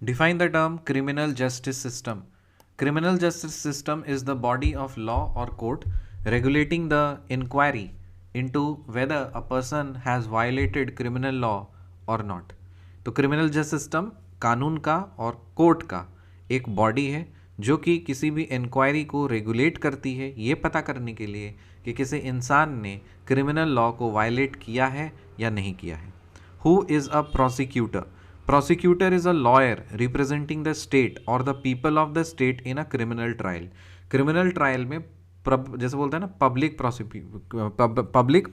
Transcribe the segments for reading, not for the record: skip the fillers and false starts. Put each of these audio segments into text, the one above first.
Define the term criminal justice system. Criminal justice system is the body of law or court regulating the inquiry into whether a person has violated criminal law or not. तो criminal justice system कानून का और court का एक body है जो कि किसी भी इंक्वायरी को रेगुलेट करती है ये पता करने के लिए कि किसी इंसान ने क्रिमिनल लॉ को वायलेट किया है या नहीं किया है. Who is a prosecutor? Prosecutor is a lawyer representing the state or the people of the state in a criminal trial. Criminal trial में जैसे बोलते हैं ना पब्लिक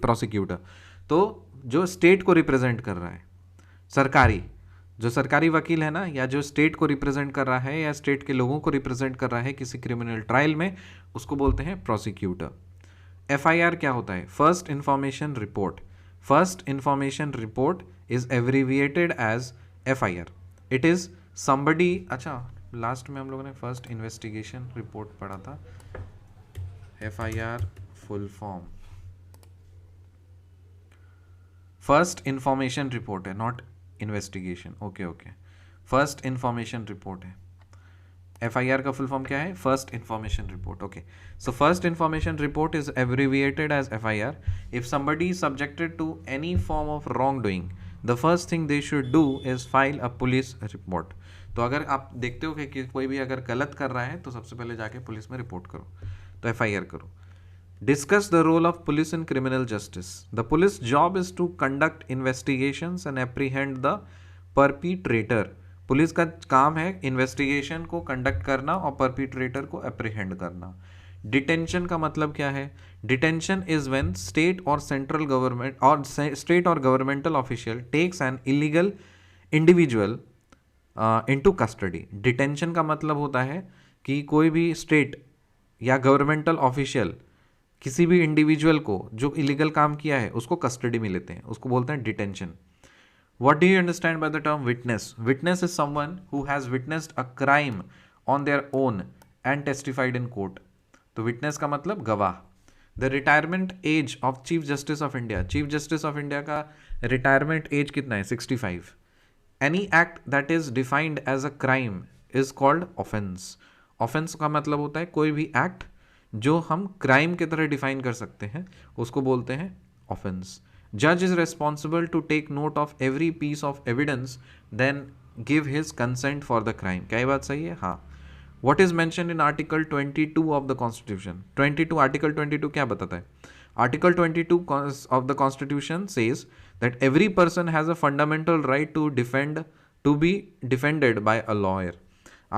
प्रोसिक्यूटर, तो जो स्टेट को रिप्रेजेंट कर रहा है, सरकारी जो सरकारी वकील है ना, या जो स्टेट को रिप्रेजेंट कर रहा है या स्टेट के लोगों को रिप्रेजेंट कर रहा है किसी क्रिमिनल ट्रायल में, उसको बोलते हैं प्रोसिक्यूटर. FIR क्या होता है? First information report. First information report is abbreviated as FIR. It is somebody. अच्छा, लास्ट में हम लोगों ने फर्स्ट इन्वेस्टिगेशन रिपोर्ट पढ़ा था. FIR full form first information report है, not investigation. Okay okay, first information report है. FIR का फुल फॉर्म क्या है? First information report. Okay, so first information report is abbreviated as FIR. If somebody is subjected to any form of wrongdoing, the first thing they should do is file a police report. तो अगर आप देखते हो कि कोई भी अगर गलत कर रहा है तो सबसे पहले जाके पुलिस में रिपोर्ट करो, तो FIR करो. Discuss the role of police in criminal justice. The police job is to conduct investigations and apprehend the perpetrator. Police का काम है इन्वेस्टिगेशन को कंडक्ट करना और परपिट्रेटर को अप्रीहेंड करना. डिटेंशन का मतलब क्या है? डिटेंशन इज व्हेन स्टेट और सेंट्रल गवर्नमेंट और स्टेट और governmental official takes an illegal individual into custody. Detention का मतलब होता है कि कोई भी स्टेट या गवर्नमेंटल ऑफिशियल किसी भी इंडिविजुअल को जो इलीगल काम किया है उसको कस्टडी में लेते हैं, उसको बोलते हैं detention. What do you understand by the term witness? Witness is someone who has witnessed a crime on their own and testified in court. तो witness का मतलब गवाह. The retirement age of Chief Justice of India. Chief Justice of India का retirement age कितना है? 65. Any act that is defined as a crime is called offense. Offense का मतलब होता है कोई भी act जो हम crime की तरह define कर सकते हैं उसको बोलते हैं offense. Judge is responsible to take note of every piece of evidence, then give his consent for the crime. क्या ये बात सही है? हाँ. What is mentioned in Article 22 of the Constitution? 22 Article 22 क्या बताता है? Article 22 of the Constitution says that every person has a fundamental right to be defended by a lawyer.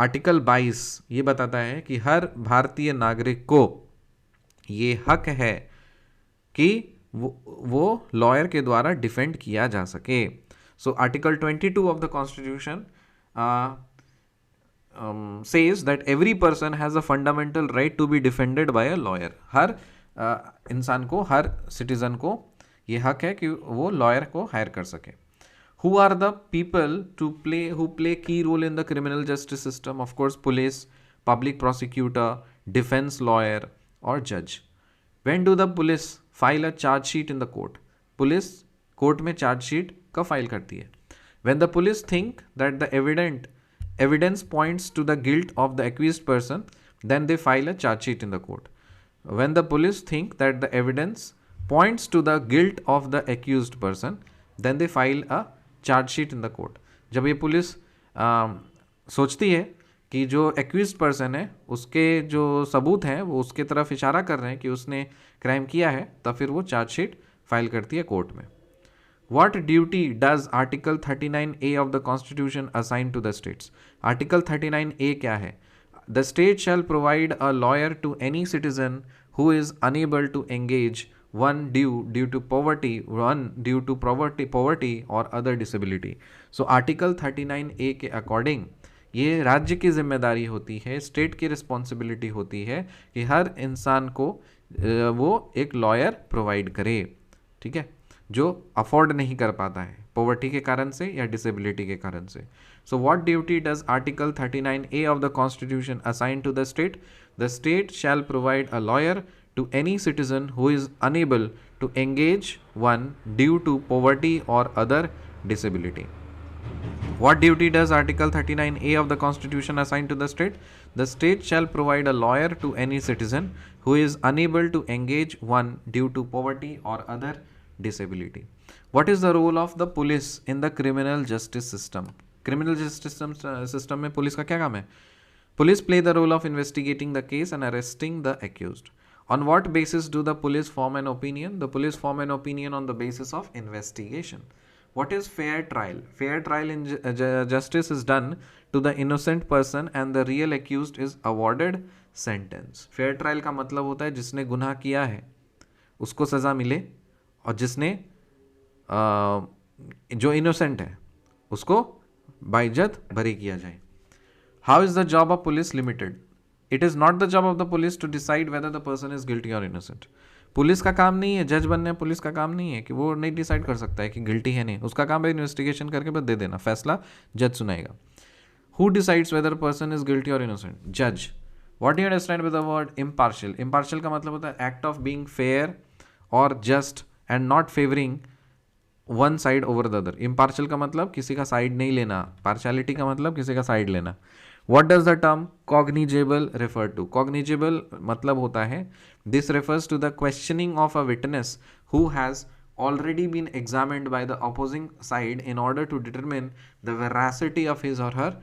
Article 22 ये बताता है कि हर भारतीय नागरिक को ये हक है कि वो लॉयर के द्वारा डिफेंड किया जा सके. So article 22 of the constitution says that every person has a fundamental right to be defended by a lawyer. हर इंसान को, हर सिटीजन को ये हक है कि वो लॉयर को हायर कर सके. Who are the people who play key role in the criminal justice system? Of course police, public prosecutor, defence lawyer और जज. When do the police file a chargesheet in the court? Police court में chargesheet कब file करती है? When the police think that the evidence points to the guilt of the accused person, then they file a chargesheet in the court. When the police think that the evidence points to the guilt of the accused person, then they file a chargesheet in the court. जब ये police सोचती है कि जो accused person है उसके जो सबूत हैं वो उसके तरफ इशारा कर रहे हैं कि उसने क्राइम किया है, तब फिर वो चार्जशीट फाइल करती है कोर्ट में. What duty does Article 39A of the Constitution assign to the states? Article 39A क्या है? The state shall provide a lawyer to any citizen who is unable to engage, one due to poverty, one due to poverty or other disability. So Article 39A के according ये राज्य की जिम्मेदारी होती है, state की रिस्पॉन्सिबिलिटी होती है कि हर इंसान को वो एक लॉयर प्रोवाइड करे, ठीक है, जो अफोर्ड नहीं कर पाता है पॉवर्टी के कारण से या डिसेबिलिटी के कारण से. So what duty does article 39A of the constitution assign to the state? The state shall provide a lawyer to any citizen who is unable to engage, one due to poverty or other disability. What duty does Article 39A of the Constitution assign to the state? The state shall provide a lawyer to any citizen who is unable to engage one due to poverty or other disability. What is the role of the police in the criminal justice system? Criminal justice system में police का क्या काम है? Police play the role of investigating the case and arresting the accused. On what basis do the police form an opinion? The police form an opinion on the basis of investigation. What is fair trial? Fair trial in justice is done to the innocent person and the real accused is awarded sentence. Fair trial का मतलब होता है जिसने गुनाह किया है उसको सज़ा मिले और जिसने जो इनोसेंट है उसको बाइज्जत बरी किया जाए. How is the job of police limited? It is not the job of the police to decide whether the person is guilty or innocent. Police का काम नहीं है, जज बनने पुलिस का काम नहीं है कि वो नहीं डिसाइड कर सकता है कि गिल्टी है नहीं. उसका काम है इन्वेस्टिगेशन करके बस दे देना, फैसला जज सुनाएगा. Who decides whether a person is guilty or innocent? Judge. What do you understand with the word impartial? Impartial का मतलब होता है act of being fair or just and not favoring one side over the other. Impartial का मतलब किसी का side नहीं लेना. Partiality का मतलब किसी का साइड लेना. What does the term cognizable refer to? Cognizable मतलब होता है this refers to the questioning of a witness who has already been examined by the opposing side in order to determine the veracity of his or her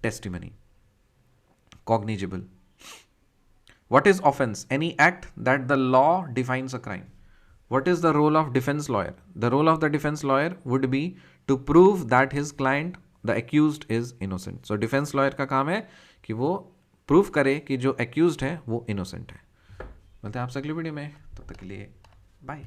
testimony. Cognizable. What is offense? Any act that the law defines a crime. What is the role of defense lawyer? The role of the defense lawyer would be to prove that his client the accused is innocent. So defence lawyer का काम है कि वो proof करे कि जो accused है वो इनोसेंट है. मिलते हैं आपसे अगली वीडियो में, तब तक के लिए बाय.